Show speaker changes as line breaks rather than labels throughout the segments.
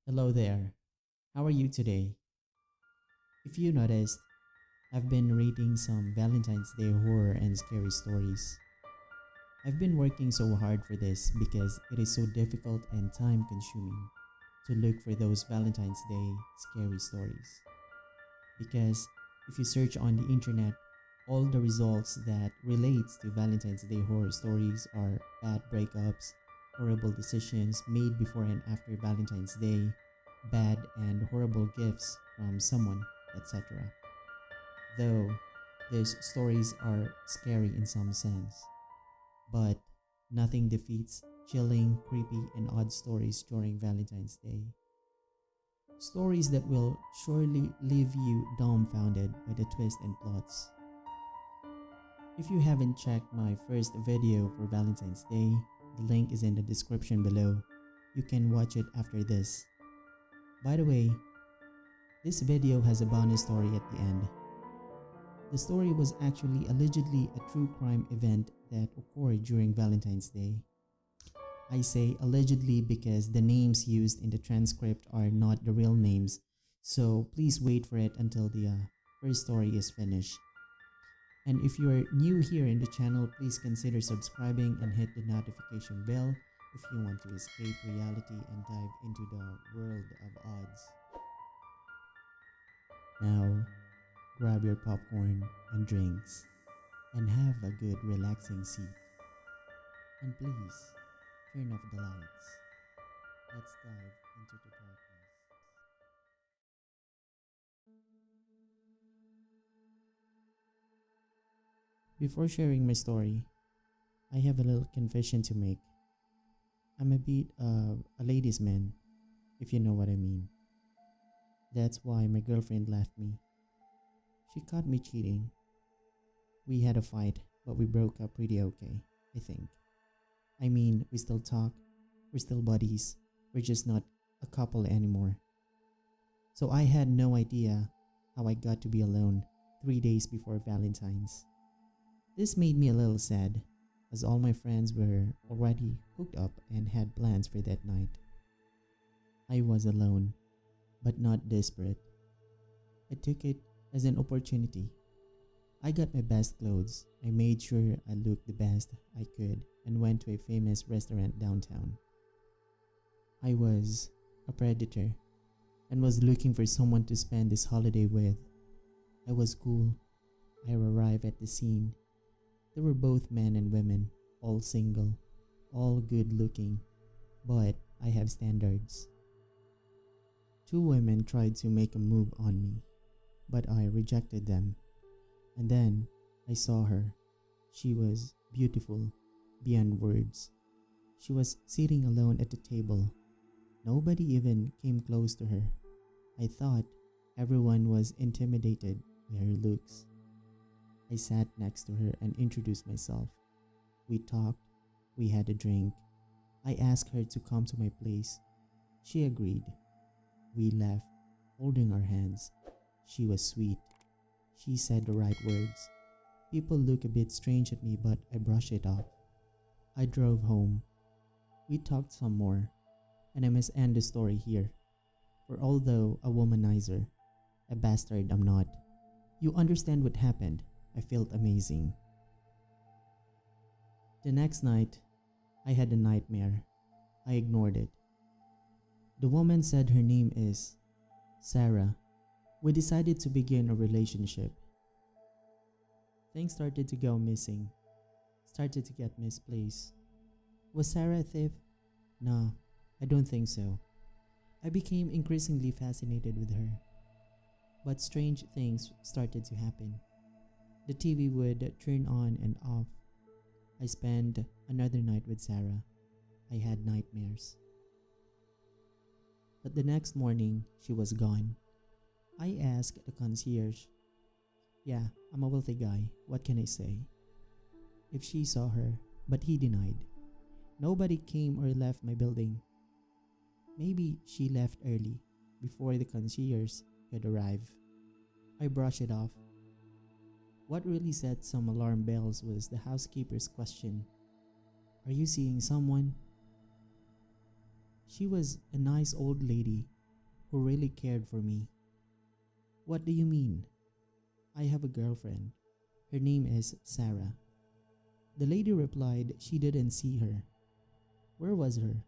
Hello there. How are you today? If you noticed, I've been reading some Valentine's Day horror and scary stories. I've been working so hard for this because it is so difficult and time consuming to look for those Valentine's Day scary stories. Because if you search on the internet, all the results that relates to Valentine's Day horror stories are bad breakups, horrible decisions made before and after Valentine's Day, bad and horrible gifts from someone, etc. Though these stories are scary in some sense, but nothing defeats chilling, creepy, and odd stories during Valentine's Day. Stories that will surely leave you dumbfounded by the twists and plots. If you haven't checked my first video for Valentine's Day, the link is in the description below. You can watch it after this. By the way, this video has a bonus story at the end. The story was actually allegedly a true crime event that occurred during Valentine's Day. I say allegedly because the names used in the transcript are not the real names, so please wait for it until the first story is finished. And if you are new here in the channel, please consider subscribing and hit the notification bell if you want to escape reality and dive into the world of odds. Now, grab your popcorn and drinks and have a good relaxing seat. And please, turn off the lights. Let's dive into the darkness. Before sharing my story, I have a little confession to make. I'm a bit of a ladies' man, if you know what I mean. That's why my girlfriend left me. She caught me cheating. We had a fight, but we broke up pretty okay, I think. I mean, we still talk, we're still buddies, we're just not a couple anymore. So I had no idea how I got to be alone 3 days before Valentine's. This made me a little sad, as all my friends were already hooked up and had plans for that night. I was alone, but not desperate. I took it as an opportunity. I got my best clothes, I made sure I looked the best I could, and went to a famous restaurant downtown. I was a predator and was looking for someone to spend this holiday with. I was cool. I arrived at the scene. They were both men and women, all single, all good looking, but I have standards. 2 women tried to make a move on me, but I rejected them. And then I saw her. She was beautiful beyond words. She was sitting alone at the table. Nobody even came close to her. I thought everyone was intimidated by her looks. I sat next to her and introduced myself. We talked, we had a drink. I asked her to come to my place. She agreed. We left, holding our hands. She was sweet. She said the right words. People look a bit strange at me, but I brushed it off. I drove home. We talked some more, and I must end the story here. For although a womanizer, a bastard I'm not, you understand what happened. I felt amazing. The next night, I had a nightmare. I ignored it. The woman said her name is Sarah. We decided to begin a relationship. Things started to go missing. Started to get misplaced. Was Sarah a thief? No, I don't think so. I became increasingly fascinated with her. But strange things started to happen. The TV would turn on and off. I spent another night with Sarah. I had nightmares. But the next morning, she was gone. I asked the concierge. Yeah, I'm a wealthy guy. What can I say? If she saw her, but he denied. Nobody came or left my building. Maybe she left early, before the concierge could arrive. I brushed it off. What really set some alarm bells was the housekeeper's question. Are you seeing someone? She was a nice old lady who really cared for me. What do you mean? I have a girlfriend. Her name is Sarah. The lady replied she didn't see her. Where was her?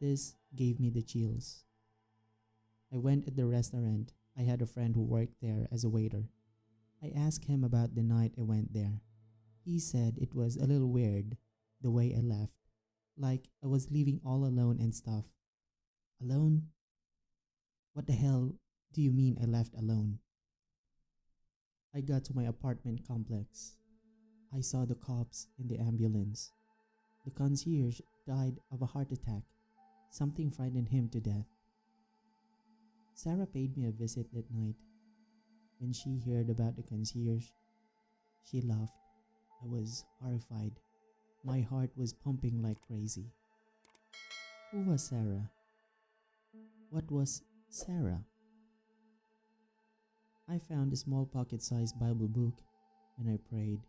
This gave me the chills. I went at the restaurant. I had a friend who worked there as a waiter. I asked him about the night I went there. He said it was a little weird, the way I left. Like I was leaving all alone and stuff. Alone? What the hell do you mean I left alone? I got to my apartment complex. I saw the cops in the ambulance. The concierge died of a heart attack. Something frightened him to death. Sarah paid me a visit that night. When she heard about the concierge, she laughed. I was horrified. My heart was pumping like crazy. Who was Sarah? What was Sarah? I found a small pocket-sized Bible book and I prayed.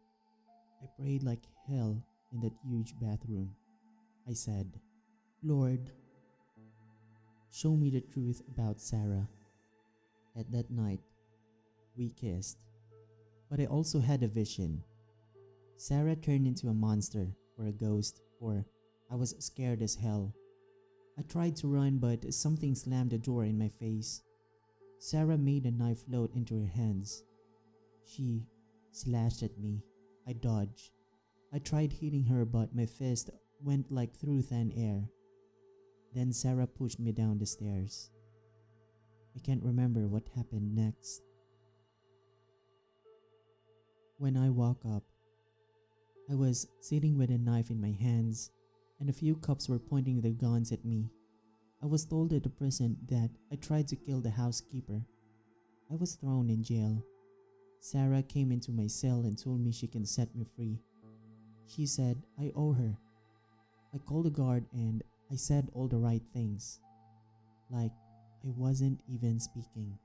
I prayed like hell in that huge bathroom. I said, Lord, show me the truth about Sarah. At that night, we kissed. But I also had a vision. Sarah turned into a monster or a ghost, or I was scared as hell. I tried to run, but something slammed the door in my face. Sarah made a knife float into her hands. She slashed at me. I dodged. I tried hitting her, but my fist went like through thin air. Then Sarah pushed me down the stairs. I can't remember what happened next. When I woke up, I was sitting with a knife in my hands, and a few cops were pointing their guns at me. I was told at the prison that I tried to kill the housekeeper. I was thrown in jail. Sarah came into my cell and told me she can set me free. She said I owe her. I called the guard and I said all the right things. Like I wasn't even speaking.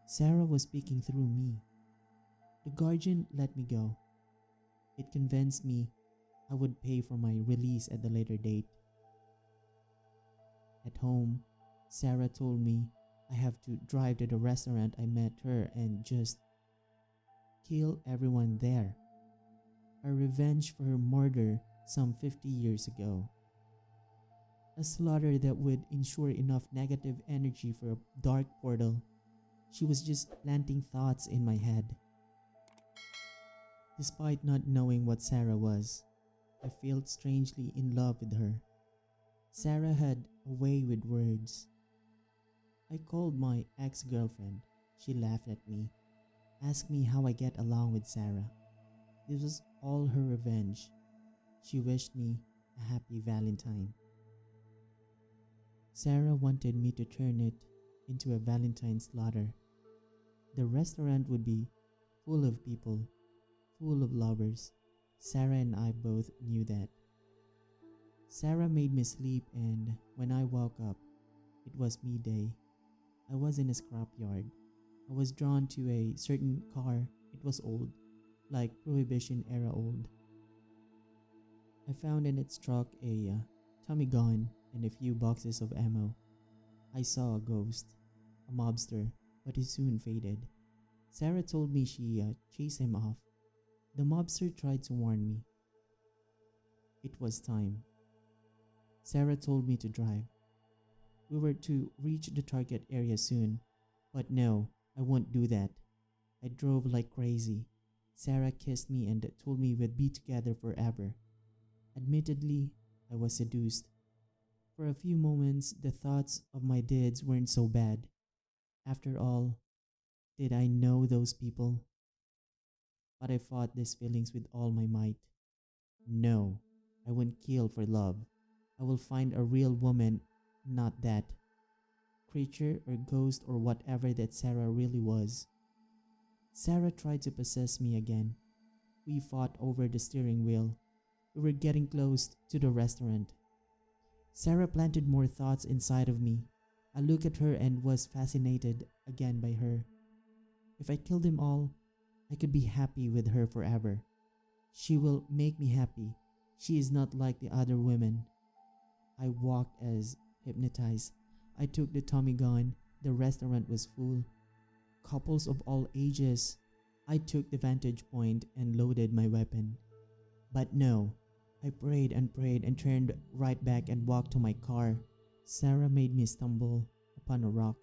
Sarah was speaking through me. The guardian let me go. It convinced me I would pay for my release at a later date. At home, Sarah told me I have to drive to the restaurant I met her and just kill everyone there. A revenge for her murder some 50 years ago. A slaughter that would ensure enough negative energy for a dark portal. She was just planting thoughts in my head. Despite not knowing what Sarah was, I felt strangely in love with her. Sarah had a way with words. I called my ex-girlfriend. She laughed at me, asked me how I get along with Sarah. This was all her revenge. She wished me a happy Valentine. Sarah wanted me to turn it into a Valentine slaughter. The restaurant would be full of people, full of lovers. Sarah and I both knew that. Sarah made me sleep, and when I woke up, it was midday. I was in a scrapyard. I was drawn to a certain car. It was old, like Prohibition era old. I found in its truck a Tommy gun and a few boxes of ammo. I saw a ghost, a mobster, but he soon faded. Sarah told me she chased him off. The mobster tried to warn me. It was time. Sarah told me to drive. We were to reach the target area soon, but no, I won't do that. I drove like crazy. Sarah kissed me and told me we'd be together forever. Admittedly, I was seduced. For a few moments, the thoughts of my deeds weren't so bad. After all, did I know those people? But I fought these feelings with all my might. No, I wouldn't kill for love. I will find a real woman, not that creature or ghost or whatever that Sarah really was. Sarah tried to possess me again. We fought over the steering wheel. We were getting close to the restaurant. Sarah planted more thoughts inside of me. I looked at her and was fascinated again by her. If I killed them all, I could be happy with her forever. She will make me happy. She is not like the other women. I walked as hypnotized. I took the Tommy gun. The restaurant was full. Couples of all ages. I took the vantage point and loaded my weapon. But no, I prayed and turned right back and walked to my car. Sarah made me stumble upon a rock.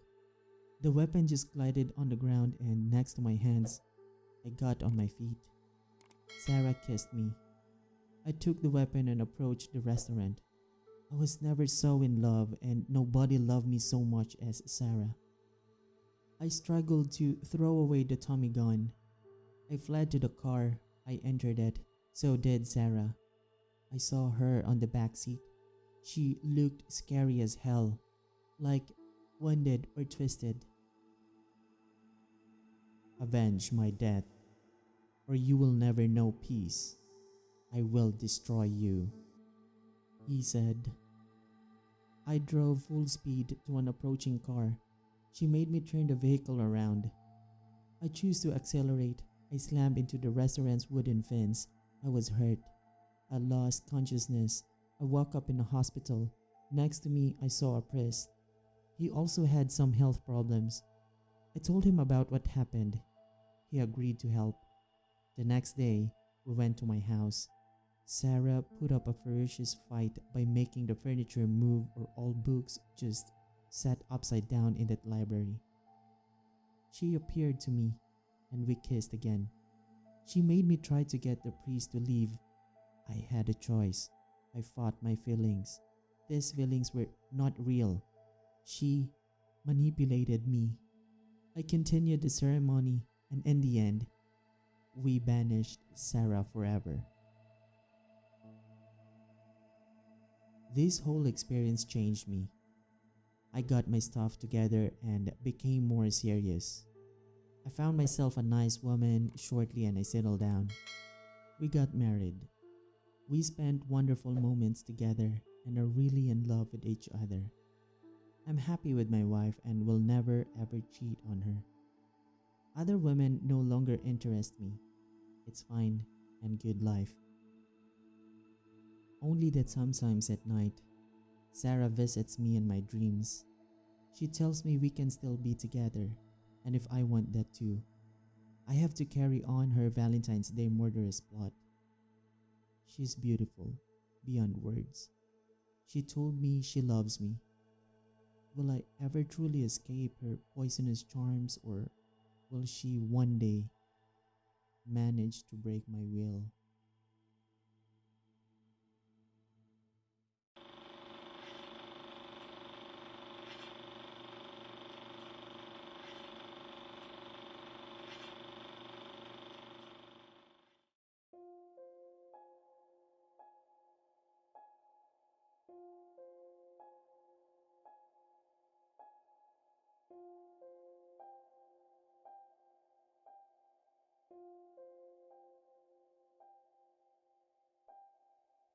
The weapon just glided on the ground and next to my hands, I got on my feet. Sarah kissed me. I took the weapon and approached the restaurant. I was never so in love and nobody loved me so much as Sarah. I struggled to throw away the Tommy gun. I fled to the car. I entered it. So did Sarah. I saw her on the back seat. She looked scary as hell, like wounded or twisted. Avenge my death, or you will never know peace. I will destroy you, he said. I drove full speed to an approaching car. She made me turn the vehicle around. I chose to accelerate. I slammed into the restaurant's wooden fence. I was hurt. I lost consciousness. I woke up in a hospital. Next to me, I saw a priest. He also had some health problems. I told him about what happened. He agreed to help. The next day, we went to my house. Sarah put up a ferocious fight by making the furniture move or all books just sat upside down in that library. She appeared to me and we kissed again. She made me try to get the priest to leave. I had a choice. I fought my feelings. These feelings were not real. She manipulated me. I continued the ceremony and in the end, we banished Sarah forever. This whole experience changed me. I got my stuff together and became more serious. I found myself a nice woman shortly and I settled down. We got married. We spent wonderful moments together and are really in love with each other. I'm happy with my wife and will never ever cheat on her. Other women no longer interest me. It's fine and good life. Only that sometimes at night, Sarah visits me in my dreams. She tells me we can still be together, and if I want that too, I have to carry on her Valentine's Day murderous plot. She's beautiful, beyond words. She told me she loves me. Will I ever truly escape her poisonous charms, or will she one day manage to break my will?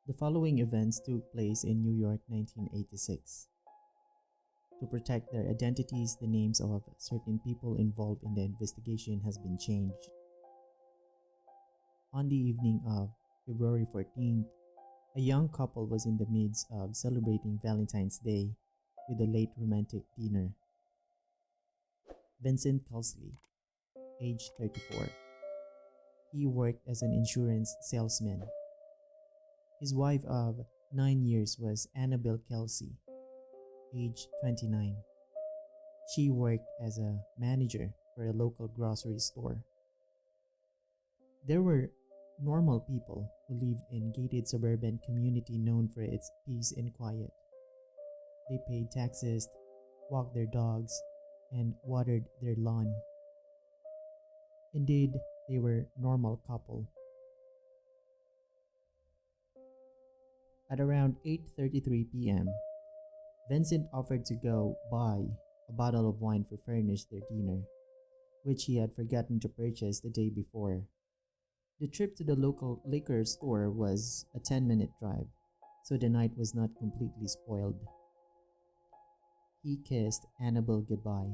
The following events took place in New York 1986. To protect their identities, the names of certain people involved in the investigation has been changed. On the evening of February 14th, a young couple was in the midst of celebrating Valentine's Day with a late romantic dinner. Vincent Kelsley, age 34. He worked as an insurance salesman. His wife of 9 years was Annabelle Kelsey, age 29. She worked as a manager for a local grocery store. There were normal people who lived in a gated suburban community known for its peace and quiet. They paid taxes, walked their dogs, and watered their lawn. Indeed, they were a normal couple. At around 8:33 p.m., Vincent offered to go buy a bottle of wine to furnish their dinner, which he had forgotten to purchase the day before. The trip to the local liquor store was a 10-minute drive, so the night was not completely spoiled. He kissed Annabelle goodbye,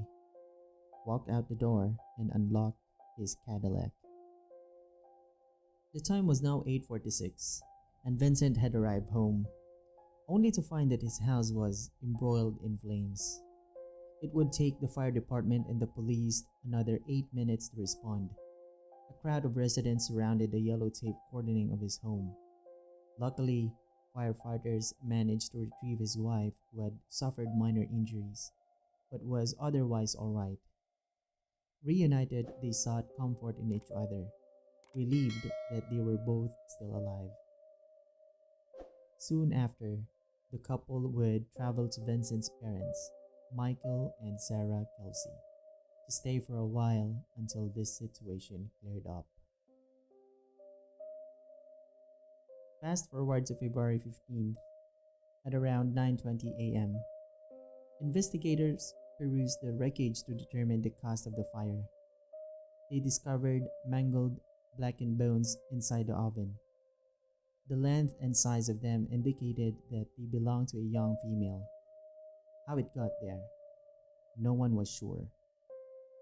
walked out the door, and unlocked his Cadillac. The time was now 8:46, and Vincent had arrived home, only to find that his house was embroiled in flames. It would take the fire department and the police another 8 minutes to respond. A crowd of residents surrounded the yellow tape cordoning of his home. Luckily, firefighters managed to retrieve his wife, who had suffered minor injuries, but was otherwise alright. Reunited, they sought comfort in each other, relieved that they were both still alive. Soon after, the couple would travel to Vincent's parents, Michael and Sarah Kelsey, to stay for a while until this situation cleared up. Fast forward to February 15th, at around 9:20 a.m., investigators perused the wreckage to determine the cause of the fire. They discovered mangled, blackened bones inside the oven. The length and size of them indicated that they belonged to a young female. How it got there, no one was sure.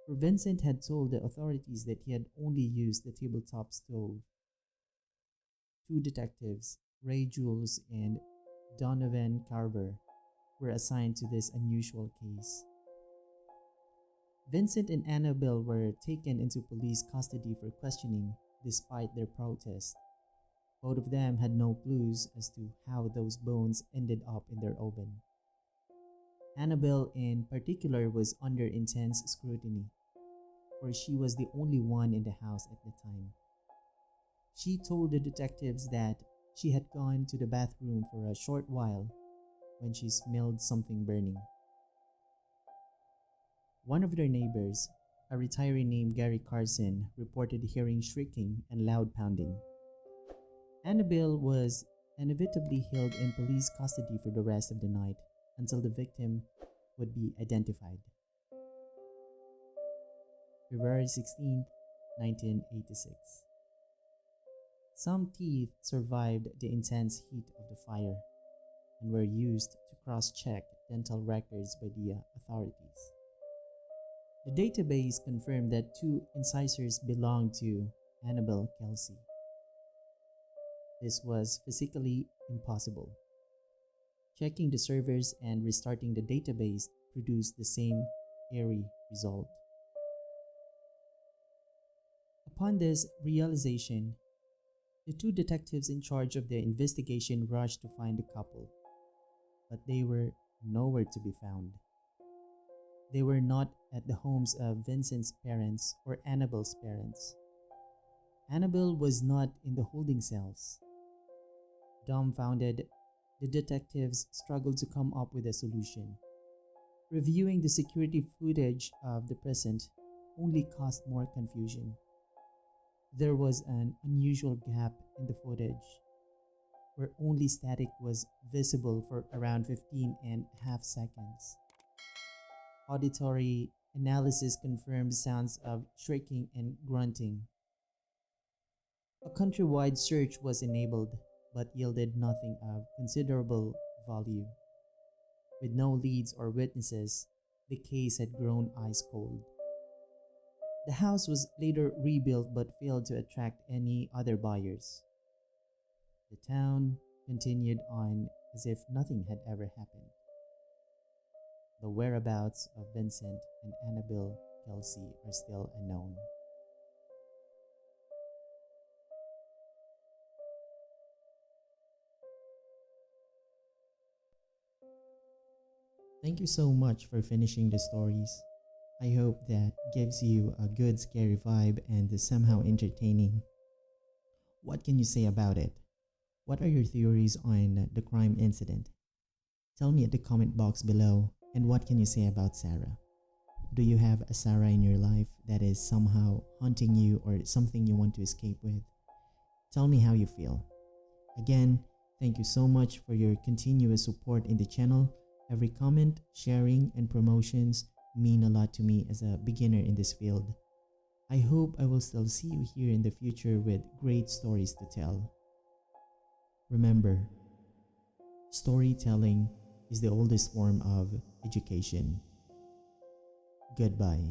For Vincent had told the authorities that he had only used the tabletop stove. Two detectives, Ray Jules and Donovan Carver, were assigned to this unusual case. Vincent and Annabelle were taken into police custody for questioning despite their protest. Both of them had no clues as to how those bones ended up in their oven. Annabelle in particular was under intense scrutiny, for she was the only one in the house at the time. She told the detectives that she had gone to the bathroom for a short while when she smelled something burning. One of their neighbors, a retiree named Gary Carson, reported hearing shrieking and loud pounding. Annabelle was inevitably held in police custody for the rest of the night until the victim would be identified. February 16, 1986. Some teeth survived the intense heat of the fire and were used to cross-check dental records by the authorities. The database confirmed that two incisors belonged to Annabelle Kelsey. This was physically impossible. Checking the servers and restarting the database produced the same eerie result. Upon this realization, the two detectives in charge of the investigation rushed to find the couple, but they were nowhere to be found. They were not at the homes of Vincent's parents or Annabelle's parents. Annabelle was not in the holding cells. Dumbfounded, the detectives struggled to come up with a solution. Reviewing the security footage of the present only caused more confusion. There was an unusual gap in the footage, where only static was visible for around 15.5 seconds. Auditory analysis confirmed sounds of shrieking and grunting. A countrywide search was enabled, but yielded nothing of considerable value. With no leads or witnesses, the case had grown ice cold. The house was later rebuilt but failed to attract any other buyers. The town continued on as if nothing had ever happened. The whereabouts of Vincent and Annabelle Kelsey are still unknown. Thank you so much for finishing the stories. I hope that gives you a good scary vibe and is somehow entertaining. What can you say about it? What are your theories on the crime incident? Tell me at the comment box below. And what can you say about Sarah? Do you have a Sarah in your life that is somehow haunting you or something you want to escape with? Tell me how you feel. Again, thank you so much for your continuous support in the channel. Every comment, sharing, and promotions mean a lot to me as a beginner in this field. I hope I will still see you here in the future with great stories to tell. Remember, storytelling is the oldest form of education. Goodbye.